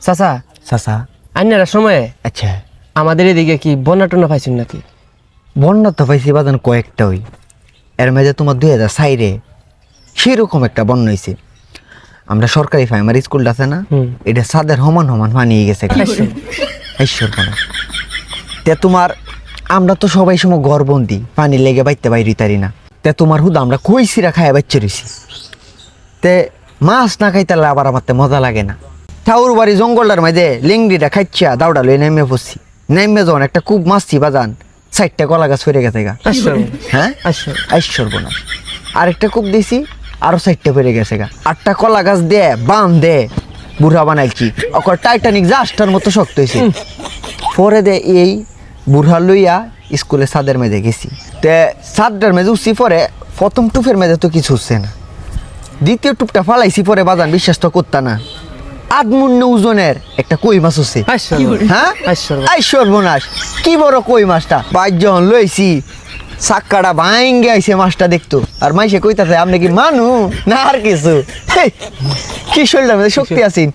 চাচা চাচা আইনারা সময়ে আচ্ছা আমাদের এদিকে কি বন্যা টন্যা পাইছেন নাকি? বন্যা তো পাইছি বাজান কয়েকটা ওই এর মাঝে তোমার 2004 সেরকম একটা বন্যা হয়েছে। আমরা সরকারি প্রাইমারি স্কুলটা আছে না, এটা ছাদের সমান সমান মানিয়ে গেছে ঈশ্বর কোন তে তোমার আমরা তো সবাই সময় ঘরবন্দি পানি লেগে বাইতে বাইরে তারি না। তে তোমার হুদা আমরা কইছিরা খায় বাচ্চা রয়েছি। তে মাছ না খাইতালে আবার আমার মজা লাগে না। ঠাউর বাড়ি জঙ্গলটার মাঝে লিংড়িটা খাইছা দাউডা লই নেমে পড়ছি। নেমে যখন একটা খুব মাছছি বাজান 4টা কলা গাছ ফেরে গেছে গা। হ্যাঁ ঈশ্বর বোনা আরেকটা কূপ দিছি আরো 4টা ফেরে গেছে গা। 8টা কলা গাছ দে বাম দে বুড়া বানাইছি ওকর টাইটানিক জাস্টার মতো শক্ত হয়েছে। পরে দে এই বুড়া লইয়া স্কুলে ছাদের মেঝে গেছি। তে ছাদটার মেঝে উঠছি পরে প্রথম টুপের মেঝে তো কিছু হচ্ছে না, দ্বিতীয় টুপটা ফালাইছি পরে বাজান বিশ্বাস তো করতা না আধমূন্য ওজনের একটা কই মাছ হচ্ছে। হ্যাঁ সর্বনাশ কি বড় কই মাছটা বাইর যখন লইছি চাক্কাটা ভাঙ্গে আইছে মাছটা দেখতো। আর মাইসে কইতাছে আপনি কি মানু না আর কিছু কি শরীরটার মধ্যে শক্তি আছেন।